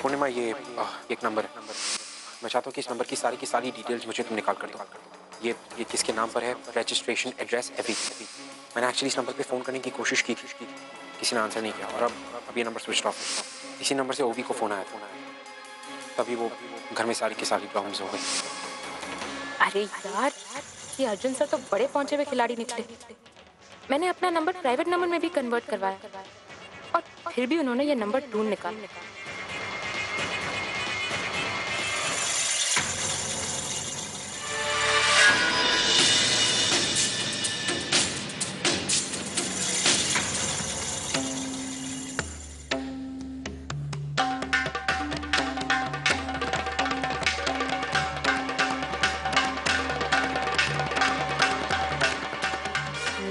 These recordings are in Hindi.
पूर्णिमा ये एक नंबर है। मैं चाहता हूँ कि इस नंबर की सारी डिटेल्स मुझे तुम निकाल कर दो। ये किसके नाम पर है, रजिस्ट्रेशन, एड्रेस, एवरीथिंग। मैंने एक्चुअली इस नंबर पे फ़ोन करने की कोशिश की थी, किसी ने आंसर नहीं किया, और अब ये नंबर स्विच ऑफ है। इसी नंबर से ओवी को फ़ोन आया था, तभी वो घर में सारी की सारी प्रॉब्लम्स हो गई। अरे यार, ये अर्जुन सर तो बड़े पहुंचे हुए खिलाड़ी निकले। मैंने अपना नंबर प्राइवेट नंबर में भी कन्वर्ट करवाया और फिर भी उन्होंने ये नंबर ढूंढ निकाला।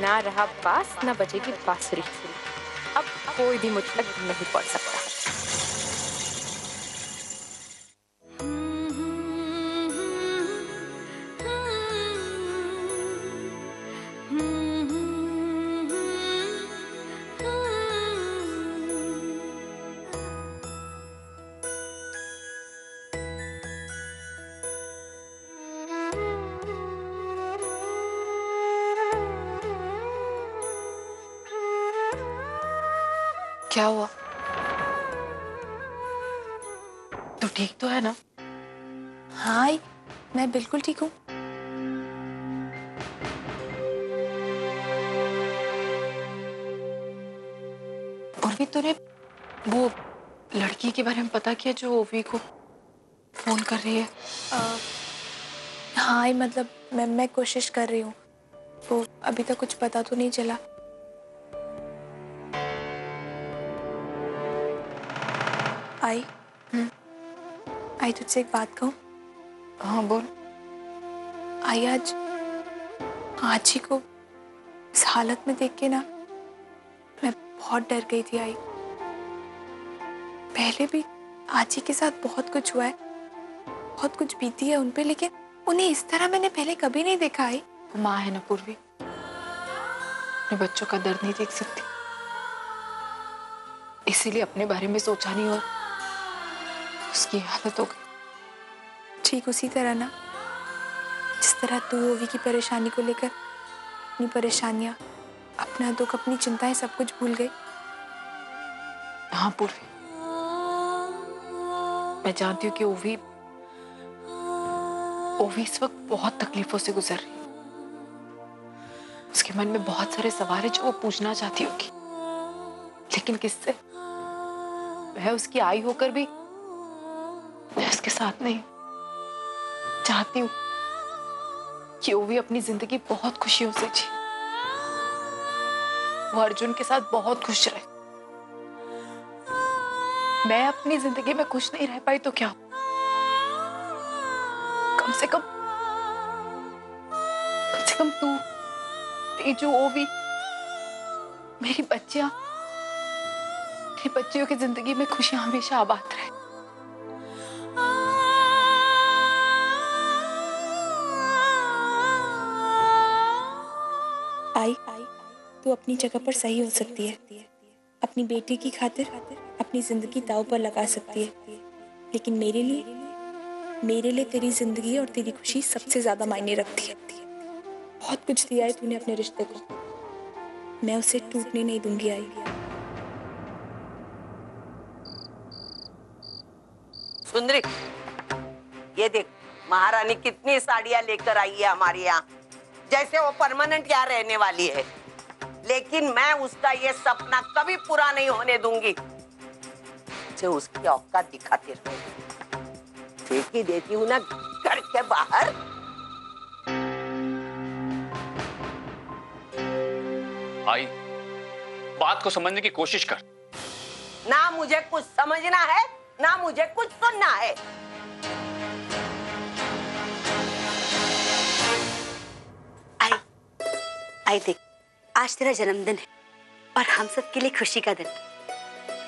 ना रहा बास, ना बजेगी बांसुरी। अब कोई भी मुझ तक नहीं पहुंच सकता। क्या हुआ? तू ठीक तो है ना? हाँ, मैं बिल्कुल ठीक हूँ। उर्वी, तूने वो लड़की के बारे में पता किया जो ओवी को फोन कर रही है? हाँ, मतलब मैं कोशिश कर रही हूँ। तो अभी तक कुछ पता तो नहीं चला। आई तुझसे एक बात कहूँ? हाँ बोल। आई, आज आजी को इस हालत में देख के ना मैं बहुत डर गई थी। आई, पहले भी आजी के साथ बहुत कुछ हुआ है, बहुत कुछ बीती है उन पे, लेकिन उन्हें इस तरह मैंने पहले कभी नहीं देखा। आई, वो माँ है ना पूर्वी, अपने बच्चों का दर्द नहीं देख सकती, इसीलिए अपने बारे में सोचा नहीं और उसकी हालत हो गई। ठीक उसी तरह ना, जिस तरह तू ओवी की परेशानी को लेकर अपनी परेशानियां, अपना दुख, अपनी चिंताएं सब कुछ भूल गई। हाँ पूर्वी, मैं जानती हूँ कि ओवी इस वक्त बहुत तकलीफों से गुजर रही है। उसके मन में बहुत सारे सवाल है जो वो पूछना चाहती होगी, लेकिन किससे? मैं उसकी आई होकर भी मैं उसके साथ नहीं। चाहती हूँ कि ओवी अपनी जिंदगी बहुत खुशियों से जी, वो अर्जुन के साथ बहुत खुश रहे। मैं अपनी जिंदगी में खुश नहीं रह पाई तो क्या, कम से कम तू, तेजू, ओवी, मेरी बच्चियां, मेरी बच्चियों की जिंदगी में खुशियां हमेशा आबाद रहे। आई, तू अपनी जगह पर सही हो सकती है, अपनी बेटी की खातिर अपनी जिंदगी दांव पर लगा सकती है, लेकिन मेरे लिए तेरी जिंदगी और तेरी खुशी सबसे ज्यादा मायने रखती है। बहुत कुछ दिया है तूने अपने रिश्ते को, मैं उसे टूटने नहीं दूंगी। आई, सुंदरी, ये देख महारानी कितनी साड़ियां लेकर आई है हमारे यहाँ, जैसे वो परमानेंट यहाँ रहने वाली है। लेकिन मैं उसका ये सपना कभी पूरा नहीं होने दूंगी। जो उसकी औकात दिखाती रहेगी, फेंक ही देती हूँ ना घर के बाहर। आई, बात को समझने की कोशिश कर। ना मुझे कुछ समझना है, ना मुझे कुछ सुनना है। आई देख, आज तेरा जन्मदिन है और हम सब के लिए खुशी का दिन।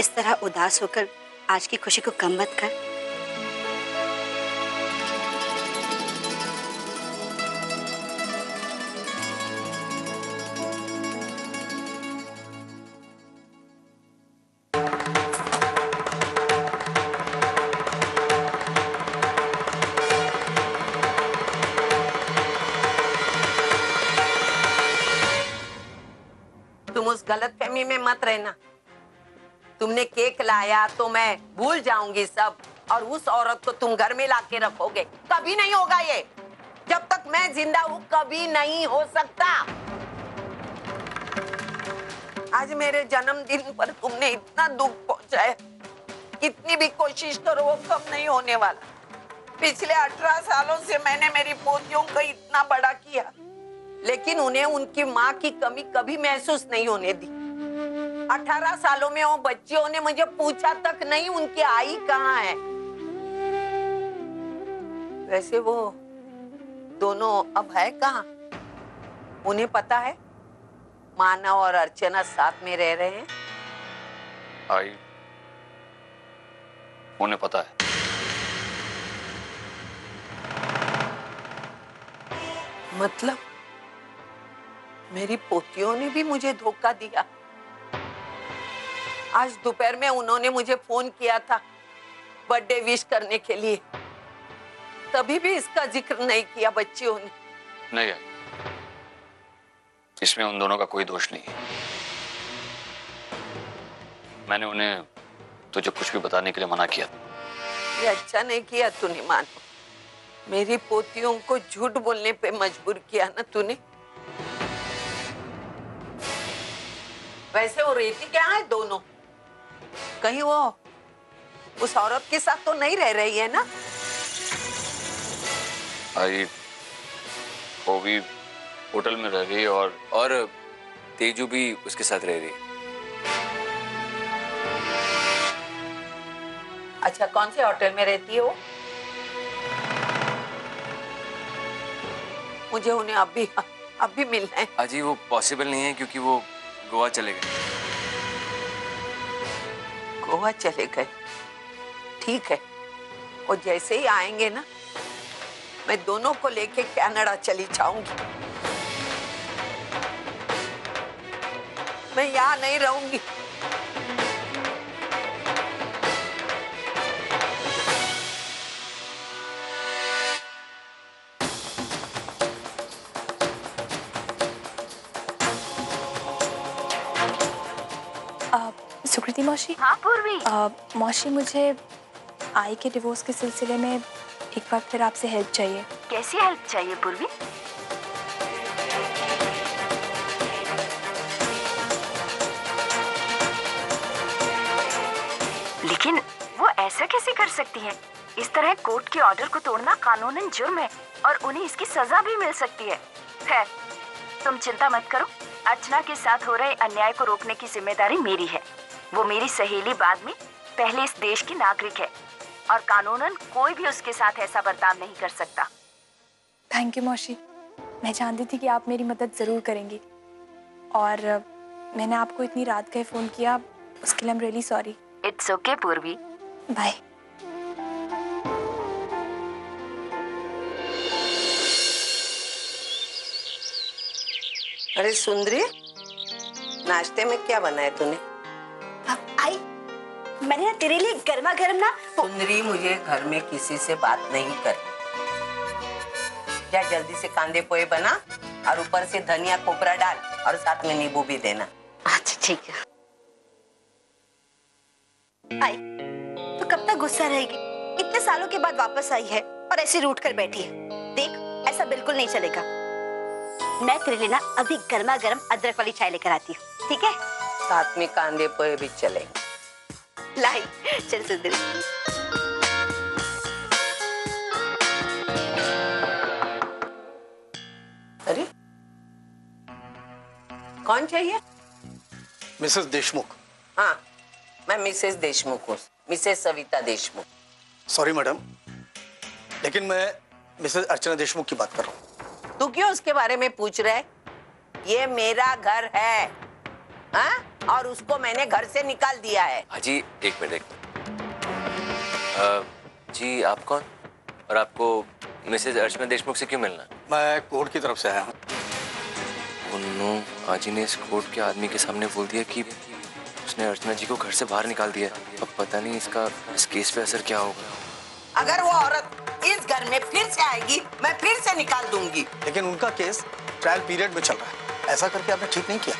इस तरह उदास होकर आज की खुशी को कम मत कर। गलतफहमी में मत रहना। तुमने केक लाया तो मैं भूल जाऊंगी सब, और उस औरत को तुम घर में लाके रखोगे। कभी नहीं होगा ये। जब तक मैं जिंदा हूँ कभी नहीं हो सकता। आज मेरे जन्मदिन पर तुमने इतना दुख पहुंचाया, कितनी भी कोशिश करो वो कम नहीं होने वाला। पिछले 18 सालों से मैंने मेरी पोतियों को इतना बड़ा किया, लेकिन उन्हें उनकी माँ की कमी कभी महसूस नहीं होने दी। 18 सालों में वो बच्चियों ने मुझे पूछा तक नहीं उनकी आई कहाँ है। वैसे वो दोनों अब है कहाँ? उन्हें पता है मानव और अर्चना साथ में रह रहे हैं? आई, उन्हें पता है। मतलब मेरी पोतियों ने भी मुझे धोखा दिया। आज दोपहर में उन्होंने मुझे फोन किया था बर्थडे विश करने के लिए, तभी भी इसका जिक्र नहीं किया बच्चियों ने। नहीं है, इसमें उन दोनों का कोई दोष नहीं है। मैंने उन्हें तुझे कुछ भी बताने के लिए मना किया। ये अच्छा नहीं किया तूने मानो। मेरी पोतियों को झूठ बोलने पे मजबूर किया ना तूने। वैसे वो रहती क्या है दोनों? कहीं वो उस औरत के साथ तो नहीं रह रही है ना? आई, वो भी होटल में रह रही है और तेजू भी उसके साथ रह रही है। अच्छा, कौन से होटल में रहती है वो? मुझे उन्हें अभी मिलना है। अजी वो पॉसिबल नहीं है क्योंकि वो गोवा चले गए। गोवा चले गए? ठीक है, वो जैसे ही आएंगे ना मैं दोनों को लेके कनाडा चली जाऊंगी। मैं यहाँ नहीं रहूंगी। सुकृति मौसी। हाँ पूर्वी। मौसी, मुझे आई के डिवोर्स के सिलसिले में एक बार फिर आपसे हेल्प चाहिए। कैसी हेल्प चाहिए पूर्वी? लेकिन वो ऐसा कैसे कर सकती है? इस तरह कोर्ट के ऑर्डर को तोड़ना कानूनन जुर्म है और उन्हें इसकी सजा भी मिल सकती है। खैर, तुम चिंता मत करो। अर्चना के साथ हो रहे अन्याय को रोकने की जिम्मेदारी मेरी है। वो मेरी सहेली, बाद में पहले इस देश की नागरिक है और कानूनन कोई भी उसके साथ ऐसा बर्ताव नहीं कर सकता। थैंक यू मौसी। मैं जानती थी कि आप मेरी मदद ज़रूर करेंगी और मैंने आपको इतनी रात का फ़ोन किया, उसके लिए I am really sorry. It's okay पूर्वी। बाय। अरे सुंदरी, नाश्ते में क्या बनाया तूने? आई, मैंने ना तेरे लिए गर्मा गर्म ना। सुंदरी, मुझे घर में किसी से बात नहीं करनी। जा जल्दी से कांदे पोहे बना और ऊपर से धनिया कोपरा डाल और साथ में नींबू भी देना। अच्छा ठीक है। आई, तो कब तक गुस्सा रहेगी? इतने सालों के बाद वापस आई है और ऐसे रूठ कर बैठी है। देख, ऐसा बिल्कुल नहीं चलेगा। मैं तेरे लिए ना अभी गर्मा गर्म अदरक वाली चाय लेकर आती हूँ, ठीक है? साथ में कांदे पोहे भी चलेंगे। लाई, चल सुंदरी। अरे कौन चाहिए? मिसेस देशमुख। हाँ, मैं मिसेस देशमुख हूँ, Mrs Savita Deshmukh. Sorry madam, लेकिन मैं मिसेस अर्चना देशमुख की बात कर रहा हूँ। तू क्यों उसके बारे में पूछ रहा है? ये मेरा घर है, हाँ? और उसको मैंने घर से निकाल दिया है। अजी एक मिनट। जी आप कौन और आपको मिसेस अर्चना देशमुख से क्यों मिलना? मैं कोर्ट की तरफ से आया हूँ। उन्होंने आजी ने इस कोर्ट के आदमी के सामने बोल दिया कि उसने अर्चना जी को घर से बाहर निकाल दिया। अब पता नहीं इसका इस केस पे असर क्या होगा। अगर वो औरत इस घर में फिर से आएगी, मैं फिर से निकाल दूंगी। लेकिन उनका केस ट्रायल पीरियड में चल रहा है, ऐसा करके आपने ठीक नहीं किया।